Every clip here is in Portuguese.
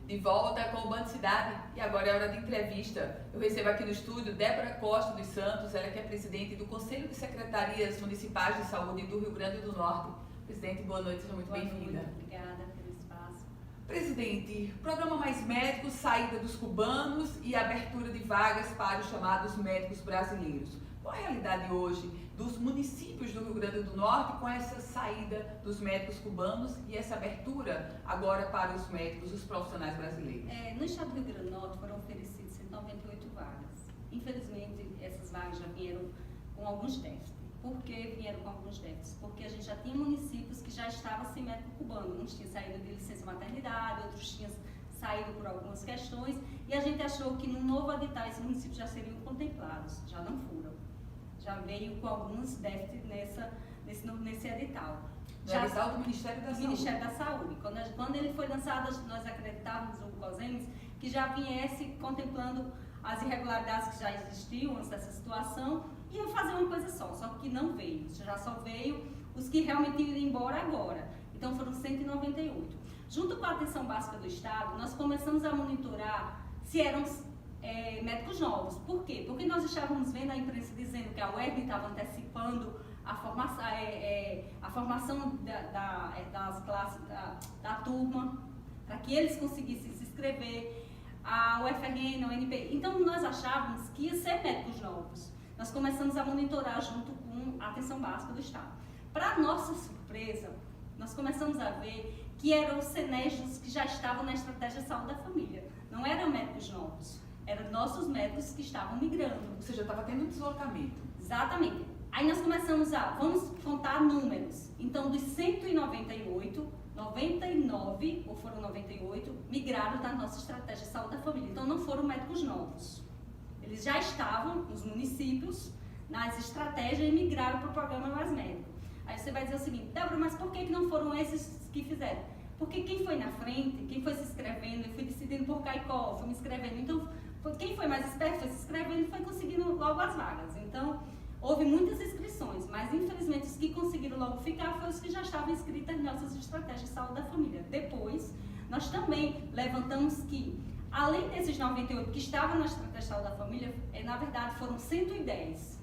De volta com o Band Cidade e agora é hora de entrevista. Eu recebo aqui no estúdio Débora Costa dos Santos, ela que é presidente do Conselho de Secretarias Municipais de Saúde do Rio Grande do Norte. Presidente, boa noite, seja muito bem-vinda. Obrigada pelo espaço. Presidente, programa Mais Médicos, saída dos cubanos e abertura de vagas para os chamados médicos brasileiros. Qual a realidade hoje dos municípios do Rio Grande do Norte com essa saída dos médicos cubanos e essa abertura agora para os médicos, os profissionais brasileiros? No estado do Rio Grande do Norte foram oferecidas 198 vagas. Infelizmente, essas vagas já vieram com alguns déficits. Por que vieram com alguns déficits? Porque a gente já tinha municípios que já estavam sem médico cubano. Uns tinham saído de licença maternidade, outros tinham saído por algumas questões. E a gente achou que no novo edital esses municípios já seriam contemplados. Já não foram. Já veio com alguns déficits nesse edital. No edital do Ministério da Saúde. Ministério da Saúde. Quando ele foi lançado, nós acreditávamos, o COSEMES, que já viesse contemplando as irregularidades que já existiam antes dessa situação e ia fazer uma coisa só que não veio. Já só veio os que realmente iam embora agora. Então foram 198. Junto com a atenção básica do Estado, nós começamos a monitorar se eram médicos novos. Por quê? Porque nós estávamos vendo a imprensa dizendo que a UERN estava antecipando a formação das classes da turma, para que eles conseguissem se inscrever, a UFRN, a UNP. Então nós achávamos que ia ser médicos novos. Nós começamos a monitorar junto com a atenção básica do Estado. Para nossa surpresa, nós começamos a ver que eram os CENEJOS que já estavam na estratégia de saúde da família. Não eram médicos novos. Eram nossos médicos que estavam migrando. Ou seja, estava tendo um deslocamento. Exatamente. Aí nós começamos vamos contar números. Então, dos 198, 99, ou foram 98, migraram da nossa estratégia de saúde da família. Então, não foram médicos novos. Eles já estavam nos municípios, nas estratégias, e migraram para o programa Mais Médico. Aí você vai dizer o seguinte: Débora, mas por que não foram esses que fizeram? Porque quem foi na frente, quem foi se inscrevendo, eu fui decidindo por CAICO, fui me inscrevendo. Então, quem foi mais esperto foi se inscrevendo e foi conseguindo logo as vagas. Então, houve muitas inscrições, mas infelizmente os que conseguiram logo ficar foram os que já estavam inscritos em nossas estratégias de saúde da família. Depois, nós também levantamos que, além desses 98 que estavam na estratégia de saúde da família, na verdade foram 110.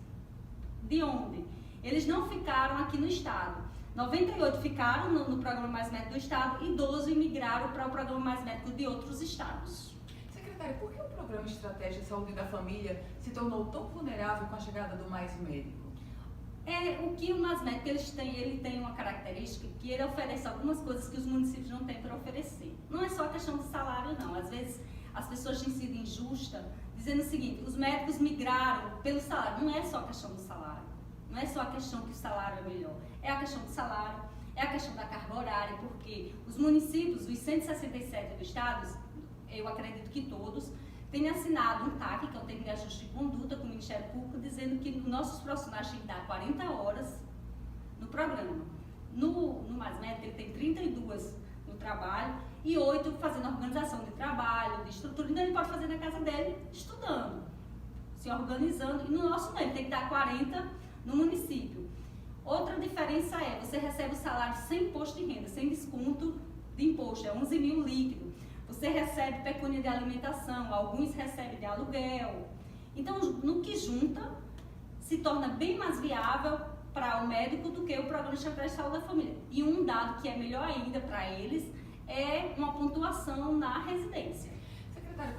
De onde? Eles não ficaram aqui no estado. 98 ficaram no programa Mais Médico do estado e 12 migraram para o programa Mais Médico de outros estados. Secretária, por que o programa Estratégia de Saúde da Família se tornou tão vulnerável com a chegada do Mais Médico? O que o Mais Médico ele tem uma característica que ele oferece algumas coisas que os municípios não têm para oferecer. Não é só a questão do salário, não. Às vezes as pessoas têm sido injustas dizendo o seguinte: os médicos migraram pelo salário. Não é só a questão do salário. Não é só a questão que o salário é melhor. É a questão do salário, é a questão da carga horária, porque os municípios, os 167 do estado, eu acredito que todos, têm assinado um TAC, que é o Termo de Ajuste de Conduta, com o Ministério Público, dizendo que nossos profissionais têm que dar 40 horas no programa. No Mais Médico, ele tem 32 no trabalho e 8 fazendo organização de trabalho, de estrutura. Então, ele pode fazer na casa dele, estudando, se organizando. E no nosso não, ele tem que dar 40 no município. Outra diferença é, você recebe o salário sem imposto de renda, sem desconto de imposto, é 11 mil líquido. Você recebe pecúnia de alimentação, alguns recebem de aluguel. Então, no que junta, se torna bem mais viável para o médico do que o programa de estratégia de saúde da família. E um dado que é melhor ainda para eles é uma pontuação na residência. Secretária,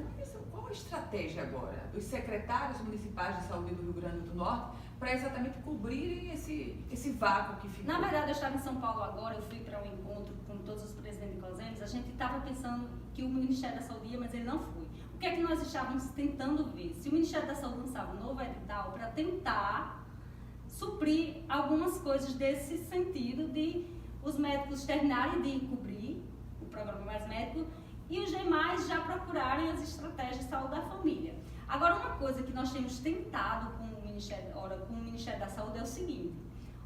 qual a estratégia agora dos secretários municipais de saúde do Rio Grande do Norte para exatamente cobrirem esse vácuo que ficou? Na verdade, eu estava em São Paulo agora, eu fui para um encontro com todos os presidentes de COSEMES. A gente estava pensando que o Ministério da Saúde ia, mas ele não foi. O que é que nós estávamos tentando ver? Se o Ministério da Saúde lançava um novo edital para tentar suprir algumas coisas desse sentido de os médicos terminarem de cobrir o programa Mais Médico e os demais já procurarem as estratégias de saúde da família. Agora, uma coisa que nós temos tentado com o Ministério da Saúde é o seguinte: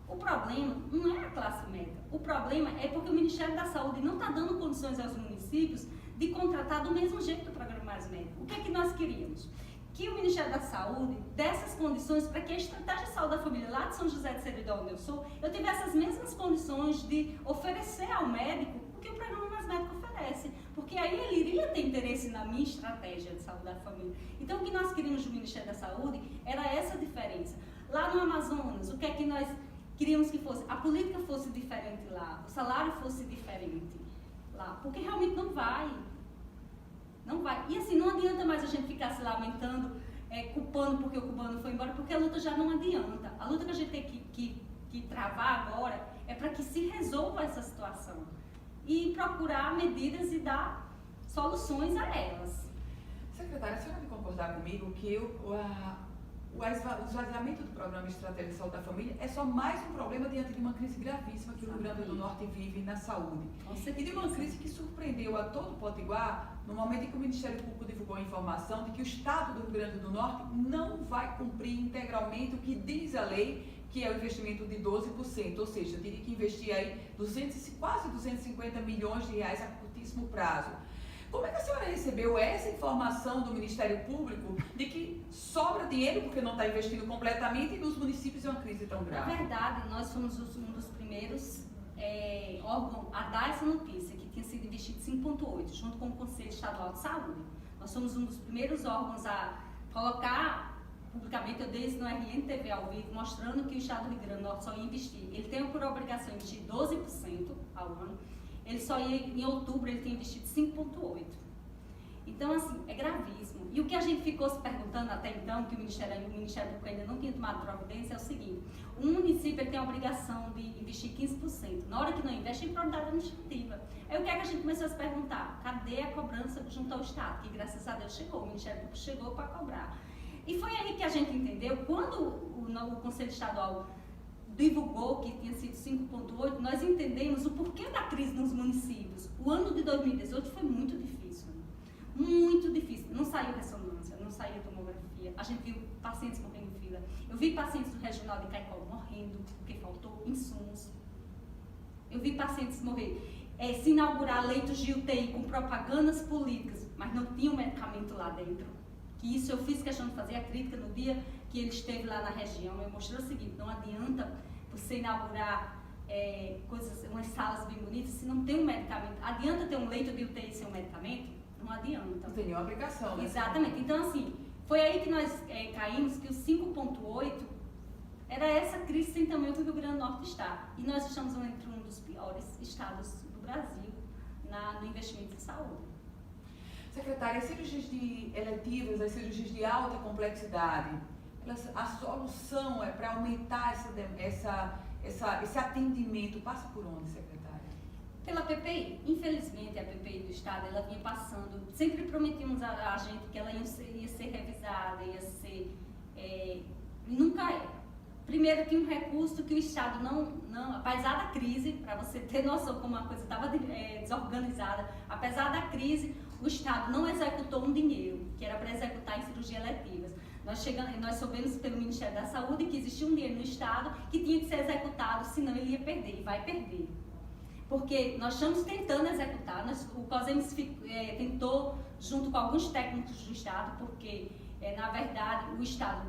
o problema não é a classe médica, o problema é porque o Ministério da Saúde não está dando condições aos municípios de contratar do mesmo jeito do programa Mais Médico. O que é que nós queríamos? Que o Ministério da Saúde desse as condições para que a estratégia de saúde da família lá de São José de Seridó, onde eu sou, eu tivesse as mesmas condições de oferecer ao médico o que o programa Mais Médico oferece. Porque aí ele iria ter interesse na minha estratégia de saúde da família. Então, o que nós queríamos do Ministério da Saúde era essa diferença. Lá no Amazonas, o que é que nós queríamos que fosse? A política fosse diferente lá, o salário fosse diferente lá, porque realmente não vai. Não vai. E assim, não adianta mais a gente ficar se lamentando, culpando porque o cubano foi embora, porque a luta já não adianta. A luta que a gente tem que travar agora é para que se resolva essa situação e procurar medidas e dar soluções a elas. Secretária, a senhora vai concordar comigo que o esvaziamento do Programa Estratégico de Saúde da Família é só mais um problema diante de uma crise gravíssima que o Rio Grande do Norte vive na saúde. E de uma crise que surpreendeu a todo o Potiguar no momento em que o Ministério Público divulgou a informação de que o Estado do Rio Grande do Norte não vai cumprir integralmente o que diz a lei, que é o investimento de 12%, ou seja, teria que investir aí quase 250 milhões de reais a curtíssimo prazo. Como é que a senhora recebeu essa informação do Ministério Público de que sobra dinheiro porque não está investindo completamente e nos municípios é uma crise tão grave? Na verdade, nós fomos um dos primeiros órgãos a dar essa notícia, que tinha sido investido 5,8, junto com o Conselho Estadual de Saúde. Nós somos um dos primeiros órgãos a colocar publicamente, eu dei isso no RNTV ao vivo, mostrando que o Estado do Rio Grande do Norte só ia investir. Ele tem por obrigação investir 12% ao ano. Ele só ia, em outubro, ele tem investido 5,8%. Então, assim, é gravíssimo. E o que a gente ficou se perguntando até então, que o Ministério Público ainda não tinha tomado providência, é o seguinte: o município ele tem a obrigação de investir 15%. Na hora que não investe, é prioridade administrativa. Aí o que é que a gente começou a se perguntar? Cadê a cobrança junto ao Estado? Que graças a Deus chegou, o Ministério Público chegou para cobrar. E foi aí que a gente entendeu, quando o Conselho Estadual divulgou que tinha sido 5,8, nós entendemos o porquê da crise nos municípios. O ano de 2018 foi muito difícil. Muito difícil. Não saiu ressonância, não saiu tomografia. A gente viu pacientes morrendo em fila. Eu vi pacientes do Regional de Caicó morrendo porque faltou insumos. Eu vi pacientes morrer. Se inaugurar leitos de UTI com propagandas políticas, mas não tinha um medicamento lá dentro. Que isso eu fiz questão de fazer a crítica no dia que ele esteve lá na região. Eu mostrei o seguinte: não adianta você inaugurar umas salas bem bonitas se não tem um medicamento. Adianta ter um leito de UTI sem um medicamento? Não adianta. Não tem nenhuma aplicação, né? Exatamente. Então, assim, foi aí que nós caímos, que o 5,8 era essa crise sem tamanho que o Rio Grande do Norte está. E nós estamos entre um dos piores estados do Brasil no investimento em saúde. Secretária, as cirurgias eletivas, as cirurgias de alta complexidade, a solução é para aumentar esse atendimento, passa por onde, secretária? Pela PPI. Infelizmente, a PPI do Estado, ela vinha passando, sempre prometíamos a gente que ela ia ser revisada, ia ser... nunca é. Primeiro, tinha um recurso que o Estado não apesar da crise, para você ter noção como a coisa estava desorganizada, apesar da crise, o Estado não executou um dinheiro, que era para executar em cirurgias eletivas. Nós soubemos pelo Ministério da Saúde que existia um dinheiro no Estado que tinha que ser executado, senão ele ia perder, e vai perder. Porque nós estamos tentando executar, o COSEMES tentou, junto com alguns técnicos do Estado, porque, na verdade, o Estado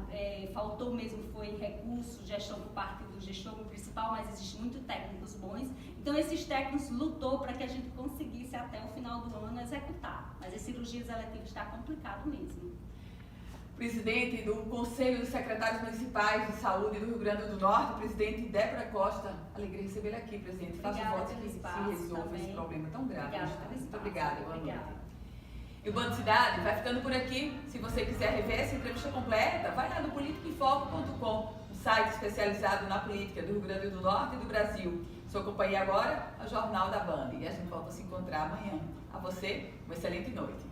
faltou mesmo, foi recurso, gestão por parte do gestor principal, mas existem muitos técnicos bons. Então, esses técnicos lutou para que a gente conseguisse, até o final do ano, executar. Mas as cirurgias eletivas está complicado mesmo. Presidente do Conselho dos Secretários Municipais de Saúde do Rio Grande do Norte, presidente Débora Costa. Alegria recebê-la aqui, presidente. Faça o voto que se resolva esse problema tão grave. Muito obrigada. Boa noite. E o Band Cidade vai ficando por aqui. Se você quiser rever essa entrevista completa, vai lá no politicaemfoque.com, um site especializado na política do Rio Grande do Norte e do Brasil. Sua companhia agora, o Jornal da Band. E a gente volta a se encontrar amanhã. A você, uma excelente noite.